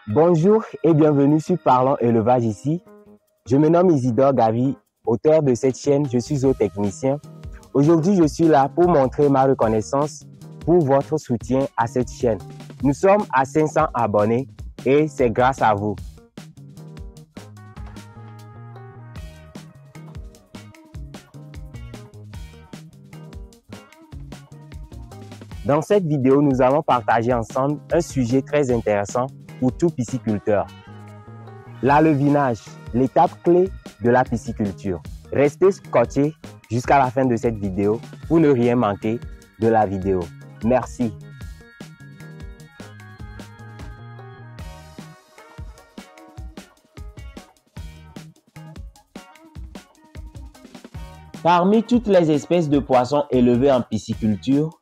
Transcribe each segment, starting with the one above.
Bonjour et bienvenue sur Parlons Élevage ici. Je me nomme Isidore Gavi, auteur de cette chaîne, je suis zootechnicien. Aujourd'hui, je suis là pour montrer ma reconnaissance pour votre soutien à cette chaîne. Nous sommes à 500 abonnés et c'est grâce à vous. Dans cette vidéo, nous allons partager ensemble un sujet très intéressant pour tout pisciculteur. L'alevinage, l'étape clé de la pisciculture. Restez scotchés jusqu'à la fin de cette vidéo pour ne rien manquer de la vidéo. Merci. Parmi toutes les espèces de poissons élevées en pisciculture,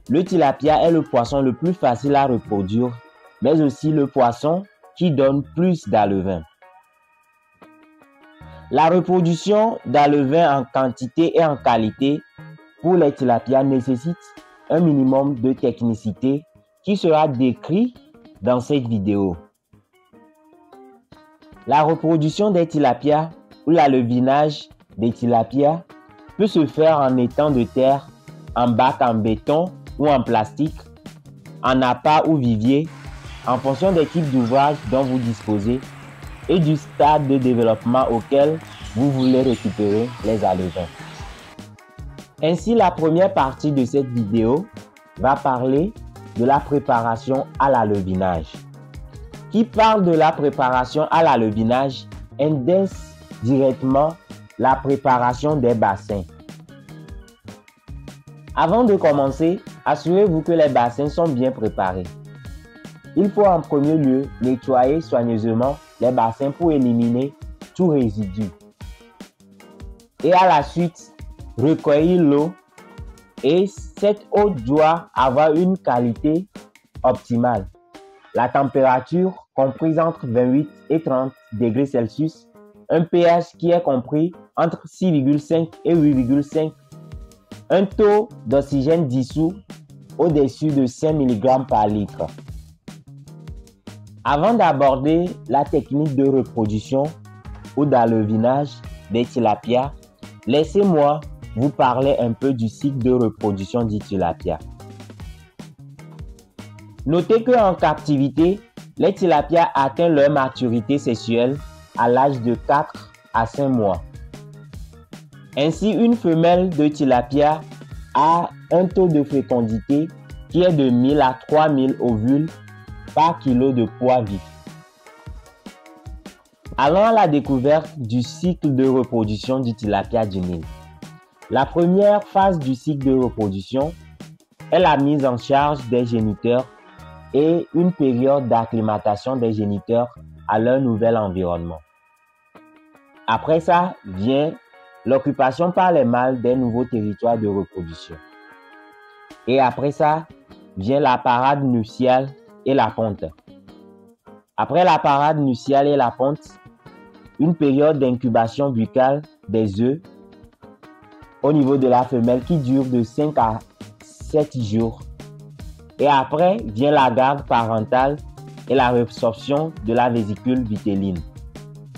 le tilapia est le poisson le plus facile à reproduire, mais aussi le poisson qui donne plus d'alevins. La reproduction d'alevins en quantité et en qualité pour les tilapias nécessite un minimum de technicité qui sera décrit dans cette vidéo. La reproduction des tilapias ou l'alevinage des tilapias peut se faire en étang de terre, en bac en béton ou en plastique, en appât ou vivier, en fonction des types d'ouvrages dont vous disposez et du stade de développement auquel vous voulez récupérer les alevins. Ainsi, la première partie de cette vidéo va parler de la préparation à l'alevinage. Qui parle de la préparation à l'alevinage indexe directement la préparation des bassins. Avant de commencer, assurez-vous que les bassins sont bien préparés. Il faut en premier lieu nettoyer soigneusement les bassins pour éliminer tout résidu. Et à la suite, recueillir l'eau et cette eau doit avoir une qualité optimale. La température comprise entre 28 et 30 degrés Celsius, un pH qui est compris entre 6,5 et 8,5, un taux d'oxygène dissous au-dessus de 5 mg par litre. Avant d'aborder la technique de reproduction ou d'alevinage des tilapias, laissez-moi vous parler un peu du cycle de reproduction du tilapia. Notez qu'en captivité, les tilapias atteignent leur maturité sexuelle à l'âge de 4 à 5 mois. Ainsi, une femelle de tilapia a un taux de fécondité qui est de 1000 à 3000 ovules par kilo de poids vif. Allons à la découverte du cycle de reproduction du tilapia du Nil. La première phase du cycle de reproduction est la mise en charge des géniteurs et une période d'acclimatation des géniteurs à leur nouvel environnement. Après ça vient l'occupation par les mâles des nouveaux territoires de reproduction. Et après ça vient la parade nuptiale et la ponte. Après la parade nuptiale et la ponte, une période d'incubation buccale des œufs au niveau de la femelle qui dure de 5 à 7 jours. Et après vient la garde parentale et la résorption de la vésicule vitelline.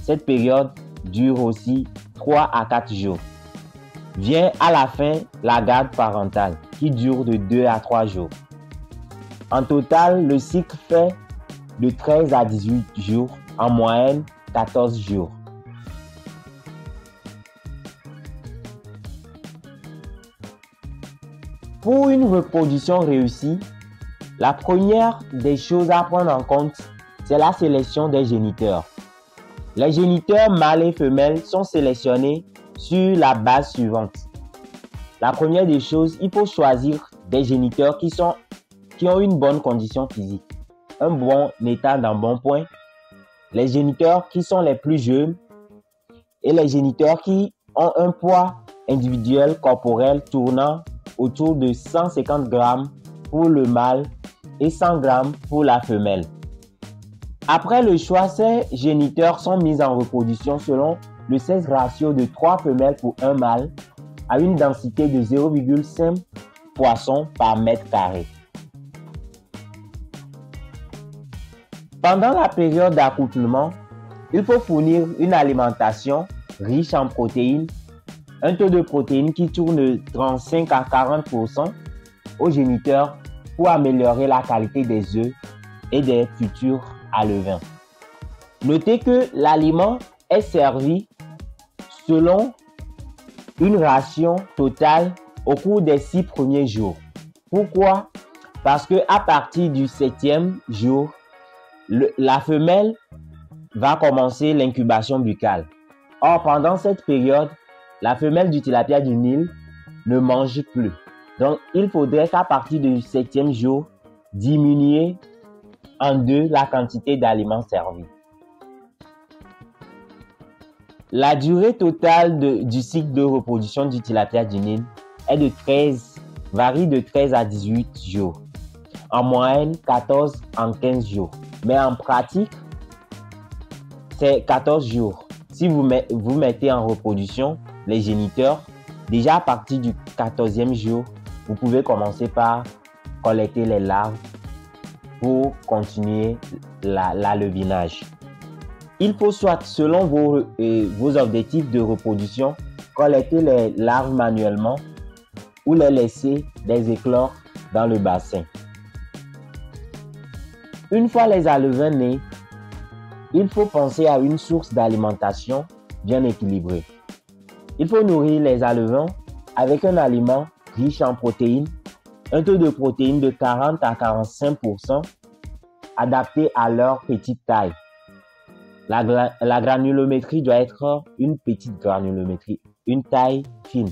Cette période dure aussi 3 à 4 jours. Vient à la fin la garde parentale qui dure de 2 à 3 jours. En total, le cycle fait de 13 à 18 jours, en moyenne 14 jours. Pour une reproduction réussie, la première des choses à prendre en compte, c'est la sélection des géniteurs. Les géniteurs mâles et femelles sont sélectionnés sur la base suivante. La première des choses, il faut choisir des géniteurs qui ont une bonne condition physique, un bon état d'embonpoint, les géniteurs qui sont les plus jeunes et les géniteurs qui ont un poids individuel corporel tournant autour de 150 grammes pour le mâle et 100 grammes pour la femelle. Après le choix, ces géniteurs sont mis en reproduction selon le sexe ratio de 3 femelles pour un mâle à une densité de 0,5 poissons par mètre carré. Pendant la période d'accouplement, il faut fournir une alimentation riche en protéines, un taux de protéines qui tourne de 35 à 40% aux géniteurs pour améliorer la qualité des œufs et des futurs alevins. Notez que l'aliment est servi selon une ration totale au cours des 6 premiers jours. Pourquoi? Parce que à partir du 7e jour, la femelle va commencer l'incubation buccale. Or, pendant cette période, la femelle du tilapia du Nil ne mange plus. Donc, il faudrait qu'à partir du 7e jour, diminuer en 2 la quantité d'aliments servis. La durée totale du cycle de reproduction du tilapia du Nil varie de 13 à 18 jours. En moyenne, 14 en 15 jours. Mais en pratique, c'est 14 jours. Si vous mettez en reproduction les géniteurs, déjà à partir du 14e jour, vous pouvez commencer par collecter les larves pour continuer l'alevinage. Il faut soit, selon vos objectifs de reproduction, collecter les larves manuellement ou les laisser les éclore dans le bassin. Une fois les alevins nés, il faut penser à une source d'alimentation bien équilibrée. Il faut nourrir les alevins avec un aliment riche en protéines, un taux de protéines de 40 à 45%, adapté à leur petite taille. La granulométrie doit être une petite granulométrie, une taille fine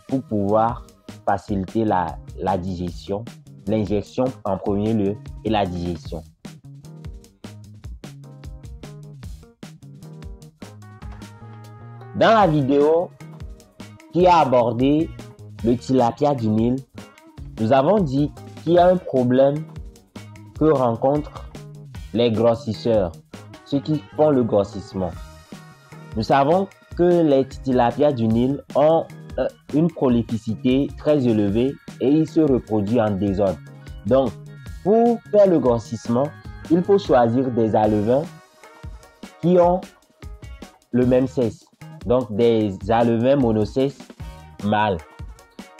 pour pouvoir faciliter la digestion, l'injection en premier lieu et la digestion. Dans la vidéo qui a abordé le tilapia du Nil, nous avons dit qu'il y a un problème que rencontrent les grossisseurs, ceux qui font le grossissement. Nous savons que les tilapias du Nil ont une prolificité très élevée et ils se reproduisent en désordre. Donc, pour faire le grossissement, il faut choisir des alevins qui ont le même sexe. Donc, des alevins monosexe mâles.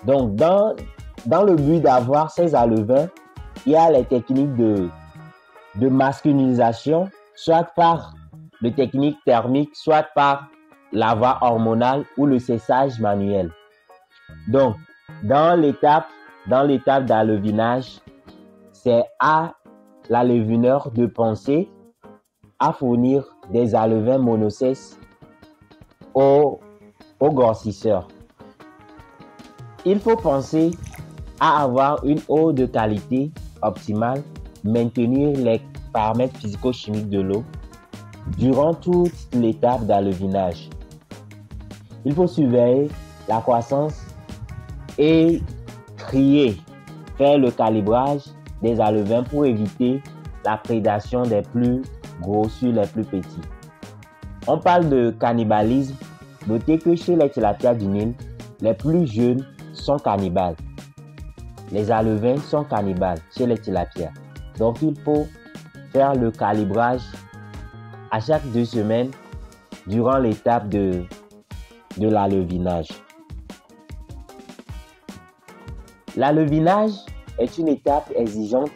Donc, dans le but d'avoir ces alevins, il y a les techniques de masculinisation, soit par les techniques thermiques, soit par la voie hormonale ou le séchage manuel. Donc, dans l'étape d'alevinage, c'est à l'alevineur de penser à fournir des alevins monosexes aux grossisseurs. Il faut penser à avoir une eau de qualité optimale, maintenir les paramètres physico-chimiques de l'eau durant toute l'étape d'alevinage. Il faut surveiller la croissance et faire le calibrage des alevins pour éviter la prédation des plus gros sur les plus petits. On parle de cannibalisme. Notez que chez les tilapias du Nil, les plus jeunes sont cannibales. Les alevins sont cannibales chez les tilapias. Donc, il faut faire le calibrage à chaque 2 semaines durant l'étape de l'alevinage. L'alevinage est une étape exigeante,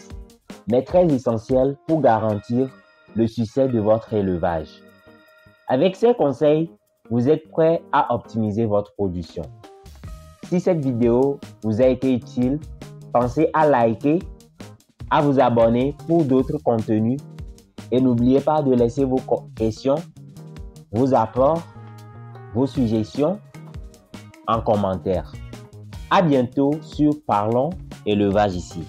mais très essentielle pour garantir le succès de votre élevage. Avec ces conseils, vous êtes prêt à optimiser votre production. Si cette vidéo vous a été utile, pensez à liker, à vous abonner pour d'autres contenus et n'oubliez pas de laisser vos questions, vos apports, vos suggestions en commentaire. À bientôt sur Parlons Élevage ici.